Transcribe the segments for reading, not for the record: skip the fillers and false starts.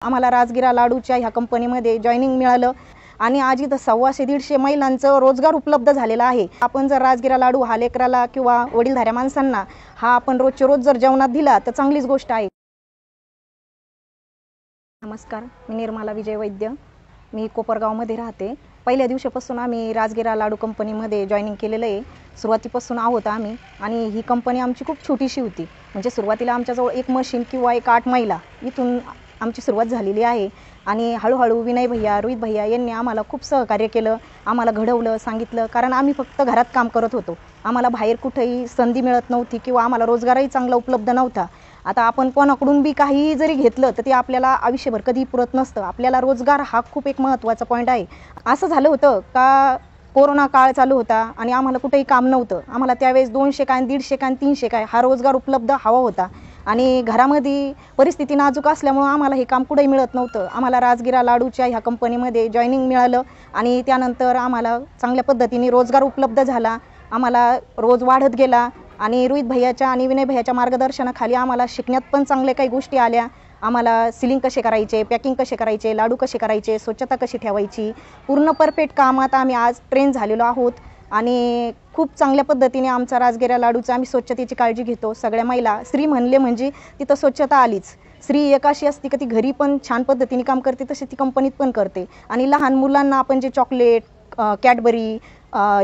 आम्हाला राजगिरा लाडूच्या ह्या कंपनीमध्ये जॉइनिंग मिळालं आणि आज इथं 150-150 महिलांचं रोजगार उपलब्ध झालेला आहे। आपण जर राजगिरा लाडू हा लेकराला किंवा वडीलधाऱ्या माणसांना हा आपण रोजच्या रोज जर जेवणात दिला तर चांगलीच गोष्ट आहे। नमस्कार, मी निर्मला विजय वैद्य, मी कोपरगावमध्ये राहते। पहिल्या दिवसापासून आम्ही राजगिरा लाडू कंपनीमध्ये जॉइनिंग केलेलं आहे। सुरुवातीपासून आहोत आम्ही आणि ही कंपनी आमची खूप छोटीशी होती। म्हणजे सुरुवातीला आमच्याजवळ एक मशीन किंवा एक 8 महिला इथून आमची सुरुवात झालेली आहे आणि हळूहळू विनय भैया, रोहित भैया यांनी आम्हाला खूप सहकार्य केलं, आम्हाला घडवलं, सांगितलं। कारण आम्ही फक्त घरात काम करत होतो, आम्हाला बाहेर कुठेही संधी मिळत नव्हती किंवा आम्हाला रोजगारही चांगला उपलब्ध नव्हता। आता आपण कोणाकडून बी काही जरी घेतलं तर ते आपल्याला आयुष्यभर कधी पुरत नसतं। आपल्याला रोजगार हा खूप एक महत्त्वाचा पॉईंट आहे। असं झालं होतं का कोरोना काळ चालू होता आणि आम्हाला कुठेही काम नव्हतं। आम्हाला त्यावेळेस 200 काय 150 काय 300 काय हा रोजगार उपलब्ध हवा होता आणि घरामध्ये परिस्थिती नाजूक असल्यामुळे आम्हाला हे काम कुठेही मिळत नव्हतं। आम्हाला राजगिरा लाडूच्या ह्या कंपनीमध्ये जॉइनिंग मिळालं आणि त्यानंतर आम्हाला चांगल्या पद्धतीने रोजगार उपलब्ध झाला, आम्हाला रोज वाढत गेला आणि रोहित भैयाच्या आणि विनय भैयाच्या मार्गदर्शनाखाली आम्हाला शिकण्यात पण चांगल्या काही गोष्टी आल्या। आम्हाला सीलिंग कसे करायचे, पॅकिंग कसे करायचे, लाडू कसे करायचे, स्वच्छता कशी ठेवायची, पूर्ण परफेक्ट कामात आम्ही आज ट्रेन झालेलो आहोत आणि खूप चांगल्या पद्धतीने आमचा राजगिरा लाडूचा आम्ही स्वच्छतेची काळजी घेतो। सगळ्या महिला स्त्री म्हणले म्हणजे तिथं स्वच्छता आलीच। स्त्री एक अशी असते की ती घरी पण छान पद्धतीने काम करते, तसे ती कंपनीत पण करते। आणि लहान मुलांना आपण जे चॉकलेट, कॅडबरी,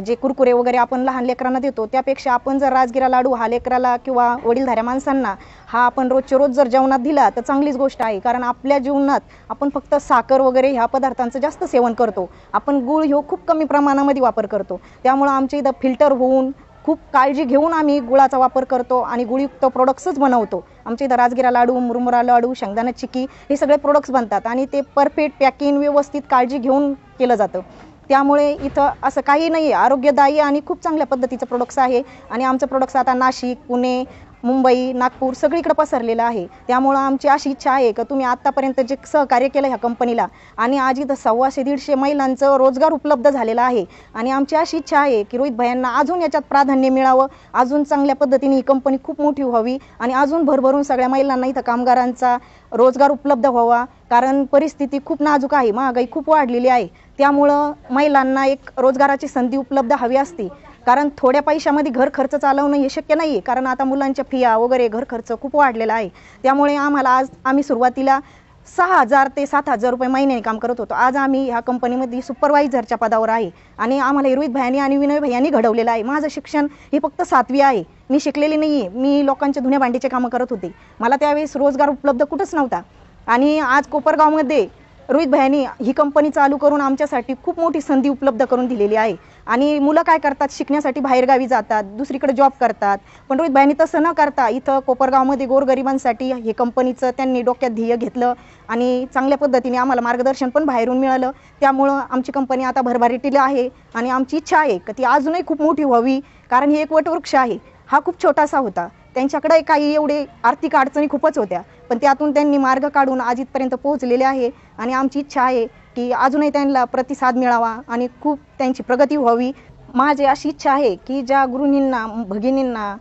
जे कुरकुरे वगैरे आपण लहान लेकरांना देतो, त्यापेक्षा आपण जर राजगिरा लाडू हा लेकराला किंवा वडीलधाऱ्या माणसांना हा आपण रोजच्या रोज जर जेवणात दिला तर चांगलीच गोष्ट आहे। कारण आपल्या जीवनात आपण फक्त साखर वगैरे ह्या पदार्थांचं जास्त सेवन करतो, आपण गूळ ह्यो खूप कमी प्रमाणामध्ये वापर करतो। त्यामुळे आमच्या इथं फिल्टर होऊन खूप काळजी घेऊन आम्ही गुळाचा वापर करतो आणि गुळयुक्त प्रोडक्ट्सच बनवतो। आमच्या इथं राजगिरा लाडू, मुरमुरा लाडू, शेंगदाणा चिक्की हे सगळे प्रोडक्ट्स बनतात आणि ते परफेक्ट पॅकिंग व्यवस्थित काळजी घेऊन केलं जातं। त्यामुळे इथं असं काही नाही आहे, आरोग्यदायी आणि खूप चांगल्या पद्धतीचं प्रोडक्ट्स आहे आणि आमचं प्रोडक्ट्स आता नाशिक, पुणे, मुंबई, नागपूर सगळीकडे पसरलेलं आहे। त्यामुळे आमची अशी इच्छा आहे की तुम्ही आतापर्यंत जे सहकार्य केलं ह्या कंपनीला आणि आज इथं 150-150 महिलांचं रोजगार उपलब्ध झालेला आहे आणि आमची अशी इच्छा आहे की रोहित भैयांना अजून याच्यात प्राधान्य मिळावं, अजून चांगल्या पद्धतीने ही कंपनी खूप मोठी व्हावी आणि अजून भरभरून सगळ्या महिलांना इथं कामगारांचा रोजगार उपलब्ध व्हावा। कारण परिस्थिती खूप नाजूक आहे, महागाई खूप वाढलेली आहे। त्यामुळं महिलांना एक रोजगाराची संधी उपलब्ध हवी असते। कारण थोड्या पैशामध्ये घर खर्च चालवणं हे शक्य नाही आहे, कारण आता मुलांच्या फिया वगैरे घर खर्च खूप वाढलेला आहे। त्यामुळे आम्ही सुरुवातीला 6,000 ते 7,000 रुपये महिन्याने काम करत होतो। आज आम्ही ह्या कंपनीमध्ये सुपरवायझरच्या पदावर आहे आणि आम्हाला रोहित भैयांनी आणि विनय भैयांनी घडवलेलं आहे। माझं शिक्षण हे फक्त 7वी आहे, मी शिकलेली नाही आहे। मी लोकांच्या धुण्या भांडीचे कामं करत होते, मला त्यावेळेस रोजगार उपलब्ध कुठंच नव्हता आणि आज कोपरगावमध्ये रोहित भैयांनी ही कंपनी चालू करून आमच्यासाठी खूप मोठी संधी उपलब्ध करून दिलेली आहे। आणि मुलं काय करतात, शिकण्यासाठी बाहेरगावी जातात, दुसरीकडे जॉब करतात, पण रोहित भैयांनी तसं न करता इथं कोपरगावमध्ये गोरगरिबांसाठी हे कंपनीचं त्यांनी डोक्यात ध्येय घेतलं आणि चांगल्या पद्धतीने आम्हाला मार्गदर्शन पण बाहेरून मिळालं। त्यामुळं आमची कंपनी आता भरभराटीला आहे आणि आमची इच्छा आहे की ती अजूनही खूप मोठी व्हावी। कारण ही एक वटवृक्ष आहे, हा खूप छोटासा होता, त्यांच्याकडे काही एवढे आर्थिक अडचणी खूपच होत्या, पण त्यातून त्यांनी मार्ग काढून आज इथपर्यंत पोहोचलेले आहे आणि आमची इच्छा आहे की अजूनही त्यांना प्रतिसाद मिळावा आणि खूप त्यांची प्रगती व्हावी। माझी अशी इच्छा आहे की ज्या गृहिणींना, भगिनींना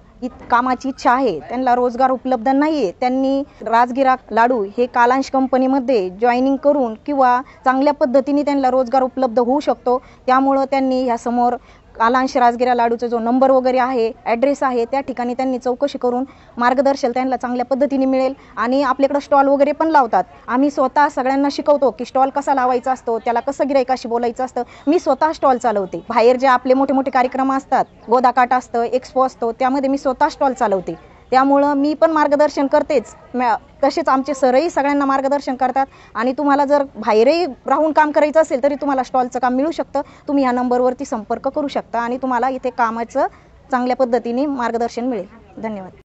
कामाची इच्छा आहे, त्यांना रोजगार उपलब्ध नाही आहे, त्यांनी राजगिरा लाडू हे कालांश कंपनीमध्ये जॉइनिंग करून किंवा चांगल्या पद्धतीने त्यांना रोजगार उपलब्ध होऊ शकतो। त्यामुळं त्यांनी ह्यासमोर कालांश राजगिरा लाडूचा जो नंबर वगैरे आहे, ॲड्रेस आहे, त्या ठिकाणी त्यांनी चौकशी करून मार्गदर्शन त्यांना चांगल्या पद्धतीने मिळेल। आणि आपल्याकडे स्टॉल वगैरे पण लावतात, आम्ही स्वतः सगळ्यांना शिकवतो की स्टॉल कसा लावायचा असतो, त्याला कसं गिरायकाशी बोलायचं असतं। मी स्वतः स्टॉल चालवते, बाहेर जे आपले मोठे मोठे कार्यक्रम असतात, गोदाकाट असतं, एक्सपो असतो, त्यामध्ये मी स्वतः स्टॉल चालवते। त्यामुळं मी पण मार्गदर्शन करतेच, तसेच आमचे सरही सगळ्यांना मार्गदर्शन करतात आणि तुम्हाला जर बाहेरही राहून काम करायचं असेल तरी तुम्हाला स्टॉलचं काम मिळू शकतं। तुम्ही ह्या नंबरवरती संपर्क करू शकता आणि तुम्हाला इथे कामाचं चांगल्या पद्धतीने मार्गदर्शन मिळेल। धन्यवाद।